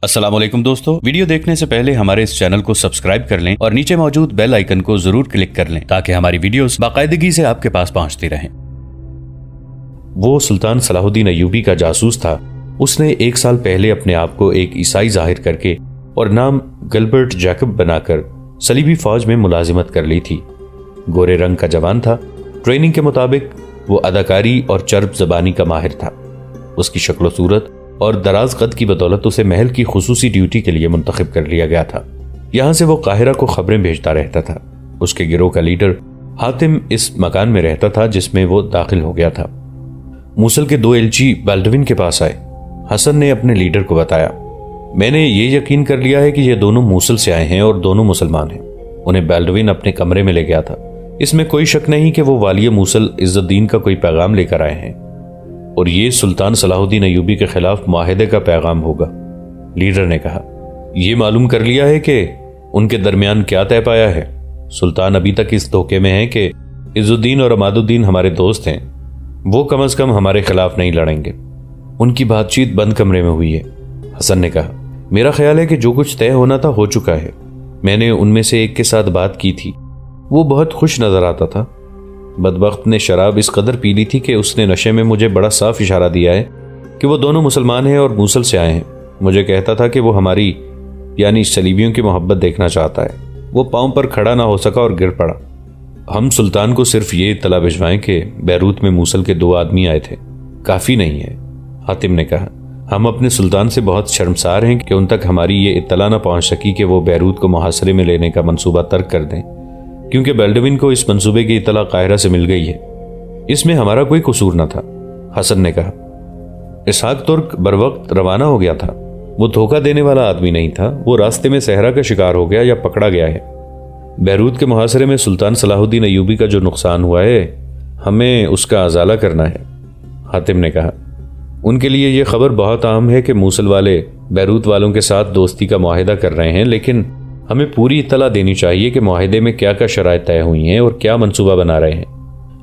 السلام علیکم دوستو، ویڈیو دیکھنے سے پہلے ہمارے اس چینل کو سبسکرائب کر لیں اور نیچے موجود بیل آئیکن کو ضرور کلک کر لیں تاکہ ہماری ویڈیوز باقاعدگی سے آپ کے پاس پہنچتی رہیں۔ وہ سلطان صلاح الدین ایوبی کا جاسوس تھا۔ اس نے 1 سال پہلے اپنے آپ کو ایک عیسائی ظاہر کر کے اور نام گلبرٹ جیکب بنا کر صلیبی فوج میں ملازمت کر لی تھی۔ گورے رنگ کا جوان تھا۔ ٹریننگ کے مطابق وہ اداکاری اور چرب زبانی کا ماہر تھا۔ اس کی شکل و صورت اور دراز قد کی بدولت اسے محل کی خصوصی ڈیوٹی کے لیے منتخب کر لیا گیا تھا۔ یہاں سے وہ قاہرہ کو خبریں بھیجتا رہتا تھا۔ اس کے گروہ کا لیڈر حاتم اس مکان میں رہتا تھا جس میں وہ داخل ہو گیا تھا۔ موصل کے 2 ایلچی بالڈوین کے پاس آئے۔ حسن نے اپنے لیڈر کو بتایا، میں نے یہ یقین کر لیا ہے کہ یہ دونوں موصل سے آئے ہیں اور دونوں مسلمان ہیں۔ انہیں بالڈوین اپنے کمرے میں لے گیا تھا۔ اس میں کوئی شک نہیں کہ وہ والی موصل عز الدین کا کوئی پیغام لے کر آئے ہیں اور یہ سلطان صلاح الدین ایوبی کے خلاف معاہدے کا پیغام ہوگا۔ لیڈر نے کہا، یہ معلوم کر لیا ہے کہ ان کے درمیان کیا طے پایا ہے؟ سلطان ابھی تک اس دھوکے میں ہے کہ عز الدین اور عماد الدین ہمارے دوست ہیں، وہ کم از کم ہمارے خلاف نہیں لڑیں گے۔ ان کی بات چیت بند کمرے میں ہوئی ہے۔ حسن نے کہا، میرا خیال ہے کہ جو کچھ طے ہونا تھا ہو چکا ہے۔ میں نے ان میں سے ایک کے ساتھ بات کی تھی، وہ بہت خوش نظر آتا تھا۔ بدبخت نے شراب اس قدر پی لی تھی کہ اس نے نشے میں مجھے بڑا صاف اشارہ دیا ہے کہ وہ دونوں مسلمان ہیں اور موصل سے آئے ہیں۔ مجھے کہتا تھا کہ وہ ہماری یعنی صلیبیوں کی محبت دیکھنا چاہتا ہے۔ وہ پاؤں پر کھڑا نہ ہو سکا اور گر پڑا۔ ہم سلطان کو صرف یہ اطلاع بھجوائیں کہ بیروت میں موصل کے 2 آدمی آئے تھے، کافی نہیں ہے۔ حاتم نے کہا، ہم اپنے سلطان سے بہت شرمسار ہیں کہ ان تک ہماری یہ اطلاع نہ پہنچ سکی کہ وہ بیروت کو محاصرے میں لینے کا منصوبہ ترک کر دیں، کیونکہ بالڈوین کو اس منصوبے کی اطلاع قاہرہ سے مل گئی ہے۔ اس میں ہمارا کوئی قصور نہ تھا۔ حسن نے کہا، اسحاق ترک بروقت روانہ ہو گیا تھا۔ وہ دھوکہ دینے والا آدمی نہیں تھا۔ وہ راستے میں صحرا کا شکار ہو گیا یا پکڑا گیا ہے۔ بیروت کے محاصرے میں سلطان صلاح الدین ایوبی کا جو نقصان ہوا ہے، ہمیں اس کا ازالہ کرنا ہے۔ حاتم نے کہا، ان کے لیے یہ خبر بہت اہم ہے کہ موصل والے بیروت والوں کے ساتھ دوستی کا معاہدہ کر رہے ہیں، لیکن ہمیں پوری اطلاع دینی چاہیے کہ معاہدے میں کیا کیا شرائط طے ہوئی ہیں اور کیا منصوبہ بنا رہے ہیں۔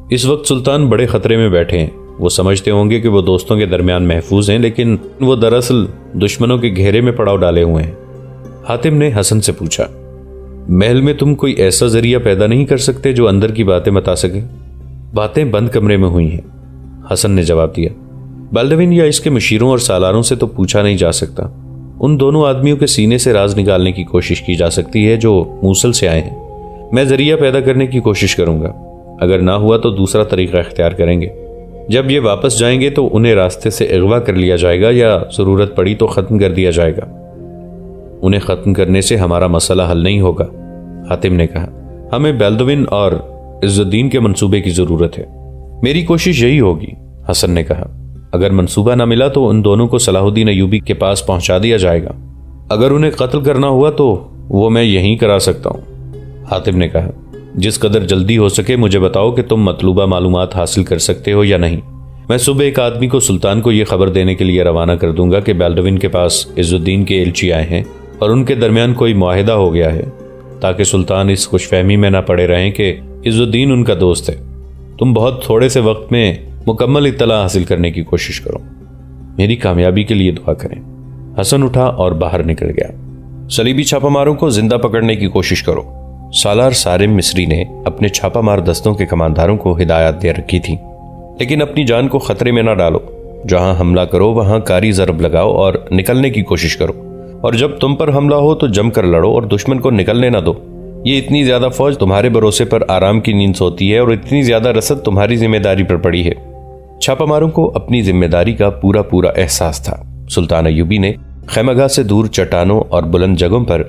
اس وقت سلطان بڑے خطرے میں بیٹھے ہیں۔ وہ سمجھتے ہوں گے کہ وہ دوستوں کے درمیان محفوظ ہیں، لیکن وہ دراصل دشمنوں کے گھیرے میں پڑاؤ ڈالے ہوئے ہیں۔ حاتم نے حسن سے پوچھا، محل میں تم کوئی ایسا ذریعہ پیدا نہیں کر سکتے جو اندر کی باتیں بتا سکے؟ باتیں بند کمرے میں ہوئی ہیں، حسن نے جواب دیا۔ بالڈوین یا اس کے مشیروں اور سالاروں سے تو پوچھا نہیں جا سکتا۔ ان دونوں آدمیوں کے سینے سے راز نکالنے کی کوشش کی جا سکتی ہے جو موصل سے آئے ہیں۔ میں ذریعہ پیدا کرنے کی کوشش کروں گا۔ اگر نہ ہوا تو دوسرا طریقہ اختیار کریں گے۔ جب یہ واپس جائیں گے تو انہیں راستے سے اغوا کر لیا جائے گا یا ضرورت پڑی تو ختم کر دیا جائے گا۔ انہیں ختم کرنے سے ہمارا مسئلہ حل نہیں ہوگا، حاتم نے کہا۔ ہمیں بالڈوین اور عز الدین کے منصوبے کی ضرورت ہے۔ میری کوشش یہی ہوگی، حسن نے کہا۔ اگر منصوبہ نہ ملا تو ان دونوں کو صلاح الدین ایوبی کے پاس پہنچا دیا جائے گا۔ اگر انہیں قتل کرنا ہوا تو وہ میں یہیں کرا سکتا ہوں، حاتم نے کہا۔ جس قدر جلدی ہو سکے مجھے بتاؤ کہ تم مطلوبہ معلومات حاصل کر سکتے ہو یا نہیں۔ میں صبح ایک آدمی کو سلطان کو یہ خبر دینے کے لیے روانہ کر دوں گا کہ بالڈوین کے پاس عز الدین کے ایلچی آئے ہیں اور ان کے درمیان کوئی معاہدہ ہو گیا ہے، تاکہ سلطان اس خوش فہمی میں نہ پڑے رہیں کہ عز الدین ان کا دوست ہے۔ تم بہت تھوڑے سے وقت میں مکمل اطلاع حاصل کرنے کی کوشش کرو۔ میری کامیابی کے لیے دعا کریں۔ حسن اٹھا اور باہر نکل گیا۔ صلیبی چھاپہ ماروں کو زندہ پکڑنے کی کوشش کرو۔ سالار سارم مصری نے اپنے چھاپہ مار دستوں کے کمانداروں کو ہدایات دے رکھی تھی، لیکن اپنی جان کو خطرے میں نہ ڈالو۔ جہاں حملہ کرو وہاں کاری ضرب لگاؤ اور نکلنے کی کوشش کرو، اور جب تم پر حملہ ہو تو جم کر لڑو اور دشمن کو نکلنے نہ دو۔ یہ اتنی زیادہ فوج تمہارے بھروسے پر آرام کی نیند سوتی ہے اور اتنی زیادہ رسد تمہاری ذمہ داری پر پڑی ہے۔ چھاپہ ماروں کو اپنی ذمہ داری کا پورا احساس تھا۔ سلطان ایوبی نے خیمہ گاہ سے دور چٹانوں اور بلند جگہوں پر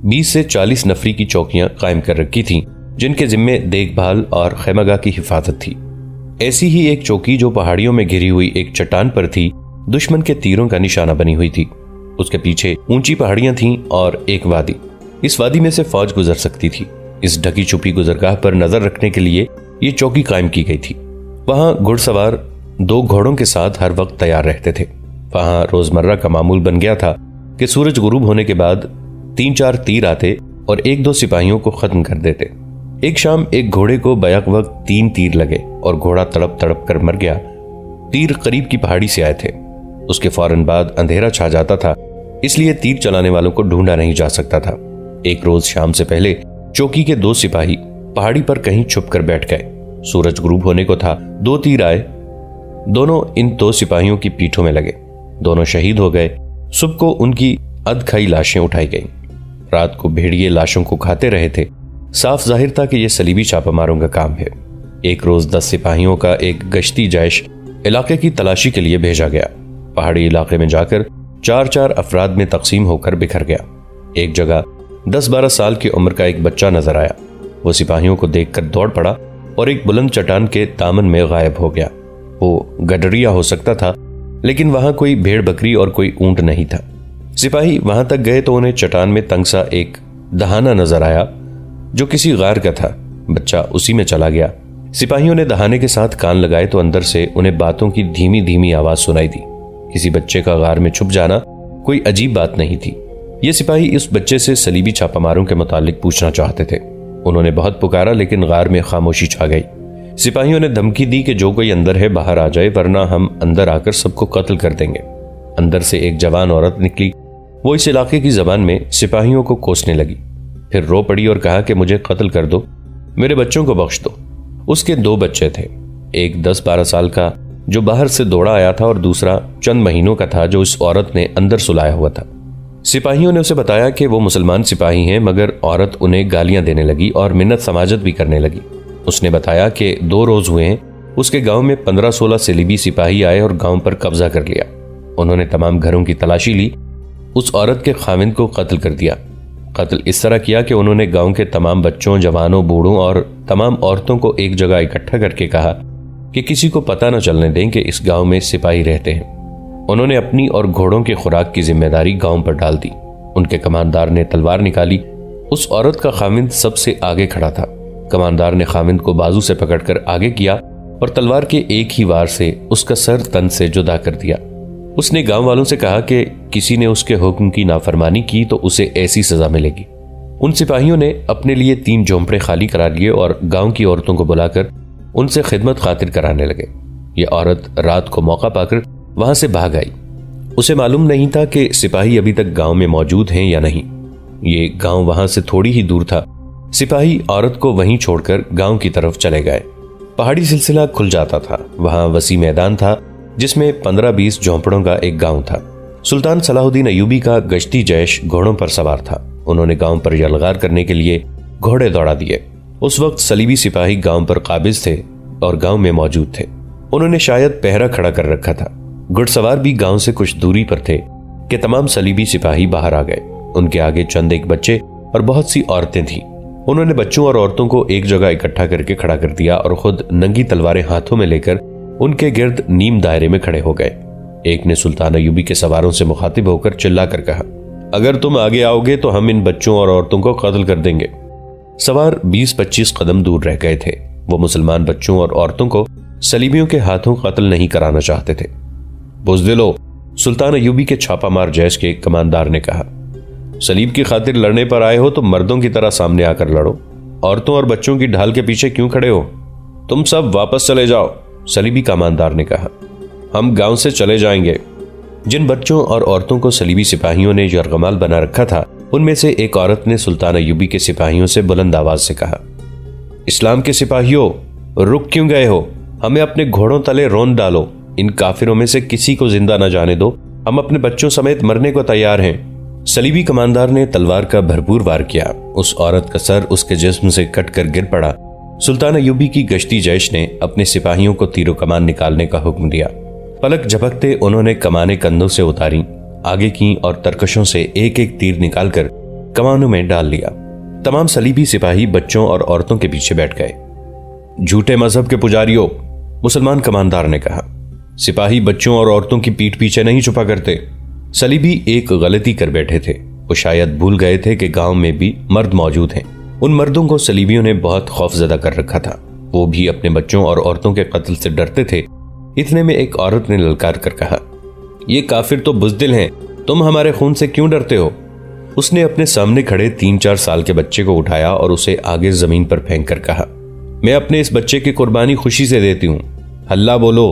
20 سے 40 نفری کی چوکیاں قائم کر رکھی تھیں، جن کے ذمے دیکھ بھال اور خیمہ گاہ کی حفاظت تھی۔ ایسی ہی ایک چوکی جو پہاڑیوں میں گھری ہوئی ایک چٹان پر تھی، دشمن کے تیروں کا نشانہ بنی ہوئی تھی۔ اس کے پیچھے اونچی پہاڑیاں تھیں اور ایک وادی۔ اس وادی میں سے فوج گزر سکتی تھی۔ اس ڈھکی چھپی گزرگاہ پر نظر رکھنے کے لیے یہ چوکی قائم کی گئی تھی۔ وہاں گھڑ سوار 2 گھوڑوں کے ساتھ ہر وقت تیار رہتے تھے۔ وہاں روزمرہ کا معمول بن گیا تھا کہ سورج غروب ہونے کے بعد 3-4 تیر آتے اور 1-2 سپاہیوں کو ختم کر دیتے۔ ایک شام ایک گھوڑے کو بیک وقت 3 تیر لگے اور گھوڑا تڑپ تڑپ کر مر گیا۔ تیر قریب کی پہاڑی سے آئے تھے۔ اس کے فوراً بعد اندھیرا چھا جاتا تھا اس لیے تیر چلانے والوں کو ڈھونڈا نہیں جا سکتا تھا۔ ایک روز شام سے پہلے چوکی کے 2 سپاہی پہاڑی پر کہیں چھپ کر بیٹھ گئے۔ سورج غروب ہونے کو تھا، 2 تیر آئے، دونوں ان 2 سپاہیوں کی پیٹھوں میں لگے، دونوں شہید ہو گئے۔ صبح کو ان کی ادکھائی لاشیں اٹھائی گئیں۔ رات کو بھیڑیے لاشوں کو کھاتے رہے تھے۔ صاف ظاہر تھا کہ یہ صلیبی چھاپہ ماروں کا کام ہے۔ ایک روز 10 سپاہیوں کا ایک گشتی جیش علاقے کی تلاشی کے لیے بھیجا گیا۔ پہاڑی علاقے میں جا کر 4 افراد میں تقسیم ہو کر بکھر گیا۔ ایک جگہ 10-12 سال کی عمر کا ایک بچہ نظر آیا۔ وہ سپاہیوں کو دیکھ کر دوڑ پڑا اور ایک بلند چٹان کے دامن میں غائب ہو گیا۔ وہ گڈریا ہو سکتا تھا، لیکن وہاں کوئی بھیڑ بکری اور کوئی اونٹ نہیں تھا۔ سپاہی وہاں تک گئے تو انہیں چٹان میں تنگ سا ایک دہانہ نظر آیا جو کسی غار کا تھا۔ بچہ اسی میں چلا گیا۔ سپاہیوں نے دہانے کے ساتھ کان لگائے تو اندر سے انہیں باتوں کی دھیمی دھیمی آواز سنائی دی۔ کسی بچے کا غار میں چھپ جانا کوئی عجیب بات نہیں تھی۔ یہ سپاہی اس بچے سے صلیبی چھاپہ ماروں کے متعلق پوچھنا چاہتے تھے۔ انہوں نے بہت پکارا لیکن غار میں خاموشی چھا گئی۔ سپاہیوں نے دھمکی دی کہ جو کوئی اندر ہے باہر آ جائے ورنہ ہم اندر آ کر سب کو قتل کر دیں گے۔ اندر سے ایک جوان عورت نکلی۔ وہ اس علاقے کی زبان میں سپاہیوں کو کوسنے لگی، پھر رو پڑی اور کہا کہ مجھے قتل کر دو، میرے بچوں کو بخش دو۔ اس کے 2 بچے تھے، ایک 10-12 سال کا جو باہر سے دوڑا آیا تھا اور دوسرا چند مہینوں کا تھا جو اس عورت نے اندر سلایا ہوا تھا۔ سپاہیوں نے اسے بتایا کہ وہ مسلمان سپاہی ہیں، مگر عورت انہیں گالیاں دینے لگی اور منت سماجت بھی کرنے لگی۔ اس نے بتایا کہ 2 روز ہوئے ہیں اس کے گاؤں میں 15-16 صلیبی سپاہی آئے اور گاؤں پر قبضہ کر لیا۔ انہوں نے تمام گھروں کی تلاشی لی، اس عورت کے خاوند کو قتل کر دیا۔ قتل اس طرح کیا کہ انہوں نے گاؤں کے تمام بچوں، جوانوں، بوڑھوں اور تمام عورتوں کو ایک جگہ اکٹھا کر کے کہا کہ کسی کو پتہ نہ چلنے دیں کہ اس گاؤں میں سپاہی رہتے ہیں۔ انہوں نے اپنی اور گھوڑوں کی خوراک کی ذمہ داری گاؤں پر ڈال دی۔ ان کے کماندار نے تلوار نکالی۔ اس عورت کا خاوند سب سے آگے کھڑا تھا۔ کماندار نے خاوند کو بازو سے پکڑ کر آگے کیا اور تلوار کے ایک ہی وار سے اس کا سر تن سے جدا کر دیا۔ اس نے گاؤں والوں سے کہا کہ کسی نے اس کے حکم کی نافرمانی کی تو اسے ایسی سزا ملے گی۔ ان سپاہیوں نے اپنے لیے 3 جھونپڑے خالی کرا لیے اور گاؤں کی عورتوں کو بلا کر ان سے خدمت خاطر کرانے لگے۔ یہ عورت رات کو موقع پا کر وہاں سے بھاگ آئی۔ اسے معلوم نہیں تھا کہ سپاہی ابھی تک گاؤں میں موجود ہیں یا نہیں۔ یہ گاؤں وہاں سے تھوڑی ہی دور تھا۔ سپاہی عورت کو وہیں چھوڑ کر گاؤں کی طرف چلے گئے۔ پہاڑی سلسلہ کھل جاتا تھا۔ وہاں وسیع میدان تھا جس میں 15-20 جھونپڑوں کا ایک گاؤں تھا۔ سلطان صلاح الدین ایوبی کا گشتی جیش گھوڑوں پر سوار تھا۔ انہوں نے گاؤں پر یلغار کرنے کے لیے گھوڑے دوڑا دیے۔ اس وقت صلیبی سپاہی گاؤں پر قابض تھے اور گاؤں میں موجود تھے۔ انہوں نے شاید پہرا کھڑا کر رکھا تھا۔ گھڑ سوار بھی گاؤں سے کچھ دوری پر تھے کہ تمام صلیبی سپاہی باہر آ گئے۔ ان کے آگے چند ایک بچے اور بہت سی عورتیں تھیں۔ انہوں نے بچوں اور عورتوں کو ایک جگہ اکٹھا کر کے کھڑا کر دیا اور خود ننگی تلواریں ہاتھوں میں لے کر ان کے گرد نیم دائرے میں کھڑے ہو گئے۔ ایک نے سلطان ایوبی کے سواروں سے مخاطب ہو کر چلا کر کہا، اگر تم آگے آؤ گے تو ہم ان بچوں اور عورتوں کو قتل کر دیں گے۔ سوار 20-25 قدم دور رہ گئے تھے۔ وہ مسلمان بچوں اور عورتوں کو صلیبیوں کے ہاتھوں قتل نہیں کرانا چاہتے تھے۔ بزدلو، سلطان ایوبی کے چھاپہ مار جیش کے کماندار نے کہا، صلیب کی خاطر لڑنے پر آئے ہو تو مردوں کی طرح سامنے آ کر لڑو، عورتوں اور بچوں کی ڈھال کے پیچھے کیوں کھڑے ہو؟ تم سب واپس چلے جاؤ، صلیبی کماندار نے کہا۔ ہم گاؤں سے چلے جائیں گے۔ جن بچوں اور عورتوں کو صلیبی سپاہیوں نے یرغمال بنا رکھا تھا، ان میں سے ایک عورت نے سلطان ایوبی کے سپاہیوں سے بلند آواز سے کہا، اسلام کے سپاہیوں، رک کیوں گئے ہو؟ ہمیں اپنے گھوڑوں تلے رون ڈالو، ان کافروں میں سے کسی کو زندہ نہ جانے دو، ہم اپنے بچوں سمیت مرنے کو تیار ہیں۔ صلیبی کماندار نے تلوار کا بھرپور وار کیا۔ اس عورت کا سر اس کے جسم سے کٹ کر گر پڑا۔ سلطان ایوبی کی گشتی جیش نے اپنے سپاہیوں کو تیر و کمان نکالنے کا حکم دیا۔ پلک جھپکتے انہوں نے کمانیں کندھوں سے اتاری، آگے کی اور ترکشوں سے ایک ایک تیر نکال کر کمانوں میں ڈال لیا۔ تمام صلیبی سپاہی بچوں اور عورتوں کے پیچھے بیٹھ گئے۔ جھوٹے مذہب کے پجاریوں، مسلمان کماندار نے کہا، سپاہی بچوں اور عورتوں کی پیٹھ پیچھے نہیں چھپا کرتے۔ صلیبی ایک غلطی کر بیٹھے تھے۔ وہ شاید بھول گئے تھے کہ گاؤں میں بھی مرد موجود ہیں۔ ان مردوں کو صلیبیوں نے بہت خوفزدہ کر رکھا تھا۔ وہ بھی اپنے بچوں اور عورتوں کے قتل سے ڈرتے تھے۔ اتنے میں ایک عورت نے للکار کر کہا، یہ کافر تو بزدل ہیں، تم ہمارے خون سے کیوں ڈرتے ہو؟ اس نے اپنے سامنے کھڑے 3-4 سال کے بچے کو اٹھایا اور اسے آگے زمین پر پھینک کر کہا، میں اپنے اس بچے کی قربانی خوشی سے دیتی ہوں۔ اللہ بولو،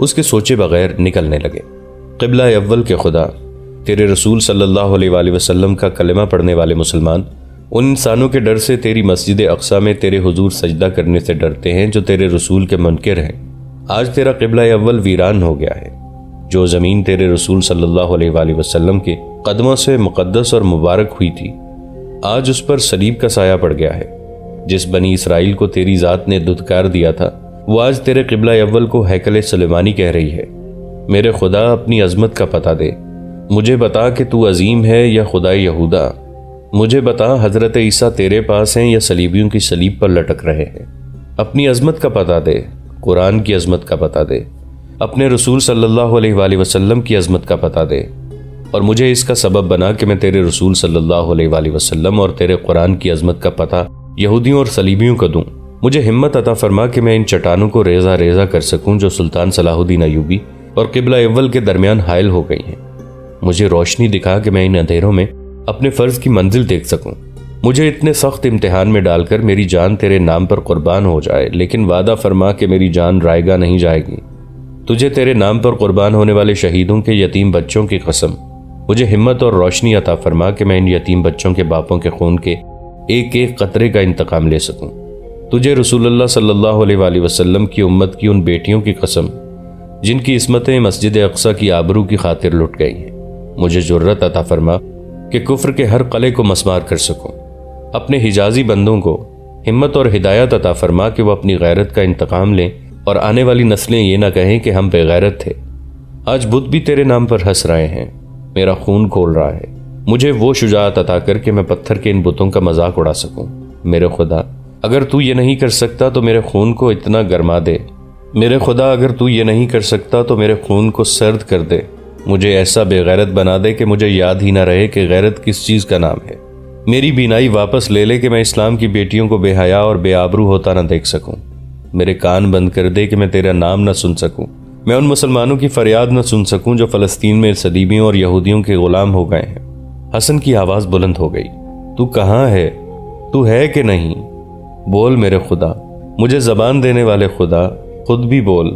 اس کے سوچے بغیر نکلنے لگے۔ قبلہ اول کے خدا، تیرے رسول صلی اللہ علیہ وآلہ وسلم کا کلمہ پڑھنے والے مسلمان ان انسانوں کے ڈر سے تیری مسجد اقصی میں تیرے حضور سجدہ کرنے سے ڈرتے ہیں جو تیرے رسول کے منکر ہیں۔ آج تیرا قبلہ اول ویران ہو گیا ہے۔ جو زمین تیرے رسول صلی اللہ علیہ وآلہ وسلم کے قدموں سے مقدس اور مبارک ہوئی تھی، آج اس پر صلیب کا سایہ پڑ گیا ہے۔ جس بنی اسرائیل کو تیری ذات نے دھتکار دیا تھا، وہ آج تیرے قبلہ اول کو ہیکل سلیمانی کہہ رہی ہے۔ میرے خدا، اپنی عظمت کا پتہ دے، مجھے بتا کہ تو عظیم ہے یا خدا یہودا۔ مجھے بتا حضرت عیسیٰ تیرے پاس ہیں یا صلیبیوں کی صلیب پر لٹک رہے ہیں۔ اپنی عظمت کا پتہ دے، قرآن کی عظمت کا پتہ دے، اپنے رسول صلی اللہ علیہ وآلہ وسلم کی عظمت کا پتہ دے، اور مجھے اس کا سبب بنا کہ میں تیرے رسول صلی اللہ علیہ وآلہ وسلم اور تیرے قرآن کی عظمت کا پتہ یہودیوں اور صلیبیوں کو دوں۔ مجھے ہمت عطا فرما کہ میں ان چٹانوں کو ریزہ ریزہ کر سکوں جو سلطان صلاح الدین ایوبی اور قبلہ اول کے درمیان حائل ہو گئی ہیں۔ مجھے روشنی دکھا کہ میں ان اندھیروں میں اپنے فرض کی منزل دیکھ سکوں۔ مجھے اتنے سخت امتحان میں ڈال کر میری جان تیرے نام پر قربان ہو جائے، لیکن وعدہ فرما کہ میری جان رائے گاہ نہیں جائے گی۔ تجھے تیرے نام پر قربان ہونے والے شہیدوں کے یتیم بچوں کی قسم، مجھے ہمت اور روشنی عطا فرما کہ میں ان یتیم بچوں کے باپوں کے خون کے ایک ایک قطرے کا انتقام لے سکوں۔ تجھے رسول اللہ صلی اللہ علیہ وآلہ وسلم کی امت کی ان بیٹیوں کی قسم جن کی عصمتیں مسجد اقصی کی آبرو کی خاطر لٹ گئی ہیں، مجھے جرت عطا فرما کہ کفر کے ہر قلعے کو مسمار کر سکوں۔ اپنے حجازی بندوں کو ہمت اور ہدایت عطا فرما کہ وہ اپنی غیرت کا انتقام لیں اور آنے والی نسلیں یہ نہ کہیں کہ ہم بے غیرت تھے۔ آج بت بھی تیرے نام پر ہنس رہے ہیں، میرا خون کھول رہا ہے۔ مجھے وہ شجاعت عطا کر کہ میں پتھر کے ان بتوں کا مذاق اڑا سکوں۔ میرے خدا، اگر تو یہ نہیں کر سکتا تو میرے خون کو اتنا گرما دے۔ میرے خدا، اگر تو یہ نہیں کر سکتا تو میرے خون کو سرد کر دے۔ مجھے ایسا بے غیرت بنا دے کہ مجھے یاد ہی نہ رہے کہ غیرت کس چیز کا نام ہے۔ میری بینائی واپس لے لے کہ میں اسلام کی بیٹیوں کو بے حیا اور بے آبرو ہوتا نہ دیکھ سکوں۔ میرے کان بند کر دے کہ میں تیرا نام نہ سن سکوں۔ میں ان مسلمانوں کی فریاد نہ سن سکوں جو فلسطین میں صلیبیوں اور یہودیوں کے غلام ہو گئے ہیں۔ حسن کی آواز بلند ہو گئی، تو کہاں ہے؟ تو ہے کہ نہیں؟ بول میرے خدا، مجھے زبان دینے والے خدا، خود بھی بول۔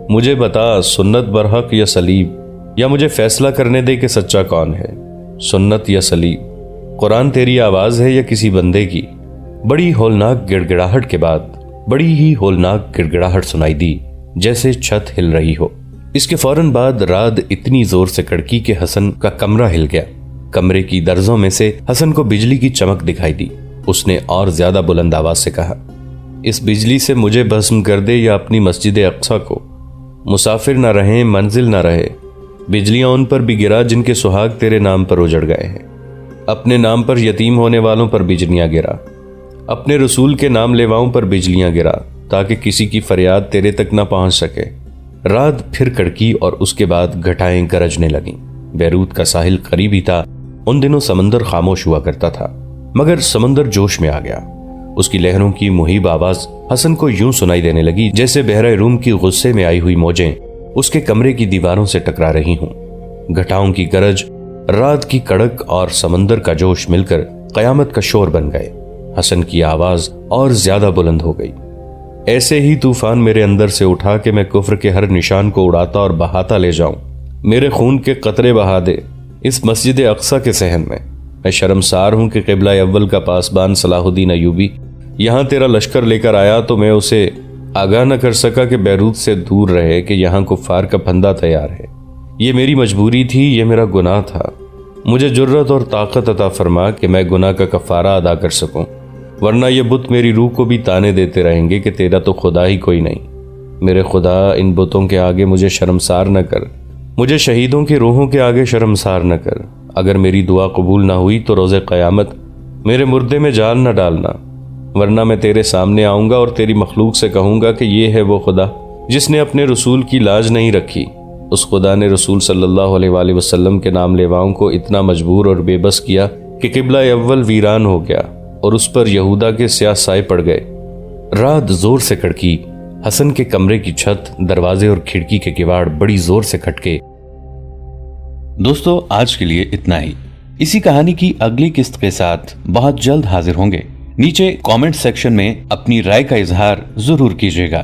مجھے بتا سنت برحق یا صلیب، یا مجھے فیصلہ کرنے دے کہ سچا کون ہے، سنت یا صلیب۔ قرآن تیری آواز ہے یا کسی بندے کی؟ بڑی ہولناک گڑ گڑاہٹ کے بعد بڑی ہی ہولناک گڑ گڑاہٹ سنائی دی، جیسے چھت ہل رہی ہو۔ اس کے فوراً بعد رعد اتنی زور سے کڑکی کہ حسن کا کمرہ ہل گیا۔ کمرے کی درزوں میں سے حسن کو بجلی کی چمک دکھائی دی۔ اس نے اور زیادہ بلند آواز سے کہا، اس بجلی سے مجھے بھسم کر دے یا اپنی مسجد اقصی کو۔ مسافر نہ رہیں، منزل نہ رہے۔ بجلیاں ان پر بھی گرا جن کے سہاگ تیرے نام پر اجڑ گئے ہیں۔ اپنے نام پر یتیم ہونے والوں پر بجلیاں گرا، اپنے رسول کے نام لیواؤں پر بجلیاں گرا، تاکہ کسی کی فریاد تیرے تک نہ پہنچ سکے۔ رات پھر کڑکی اور اس کے بعد گھٹائیں گرجنے لگیں۔ بیروت کا ساحل قریب ہی تھا۔ ان دنوں سمندر خاموش ہوا کرتا تھا، مگر سمندر جوش میں آ گیا۔ اس کی لہروں کی مہیب آواز حسن کو یوں سنائی دینے لگی جیسے بحر روم کی غصے میں آئی ہوئی موجیں اس کے کمرے کی دیواروں سے ٹکرا رہی ہوں۔ گھٹاؤں کی گرج، رات کی کڑک اور سمندر کا جوش مل کر قیامت کا شور بن گئے۔ حسن کی آواز اور زیادہ بلند ہو گئی، ایسے ہی طوفان میرے اندر سے اٹھا کہ میں کفر کے ہر نشان کو اڑاتا اور بہاتا لے جاؤں۔ میرے خون کے قطرے بہا دے اس مسجد اقصی کے صحن میں۔ میں شرمسار ہوں کہ قبلہ اول کا پاسبان صلاح الدین ایوبی یہاں تیرا لشکر لے کر آیا تو میں اسے آگاہ نہ کر سکا کہ بیروت سے دور رہے کہ یہاں کفار کا پھندا تیار ہے۔ یہ میری مجبوری تھی، یہ میرا گناہ تھا۔ مجھے جرت اور طاقت عطا فرما کہ میں گناہ کا کفارہ ادا کر سکوں، ورنہ یہ بت میری روح کو بھی تانے دیتے رہیں گے کہ تیرا تو خدا ہی کوئی نہیں۔ میرے خدا، ان بتوں کے آگے مجھے شرمسار نہ کر، مجھے شہیدوں کی روحوں کے آگے شرمسار نہ کر۔ اگر میری دعا قبول نہ ہوئی تو روز قیامت میرے مردے میں جان نہ ڈالنا، ورنہ میں تیرے سامنے آؤں گا اور تیری مخلوق سے کہوں گا کہ یہ ہے وہ خدا جس نے اپنے رسول کی لاج نہیں رکھی۔ اس خدا نے رسول صلی اللہ علیہ وآلہ وسلم کے نام لیواؤں کو اتنا مجبور اور بے بس کیا کہ قبلہ اول ویران ہو گیا اور اس پر یہودا کے سیاہ سائے پڑ گئے۔ رات زور سے کڑکی، حسن کے کمرے کی چھت، دروازے اور کھڑکی کے کواڑ بڑی زور سے کھٹکے۔ دوستو، آج کے لیے اتنا ہی۔ اسی کہانی کی اگلی قسط کے ساتھ بہت جلد حاضر ہوں گے۔ نیچے کامنٹ سیکشن میں اپنی رائے کا اظہار ضرور کیجیے گا۔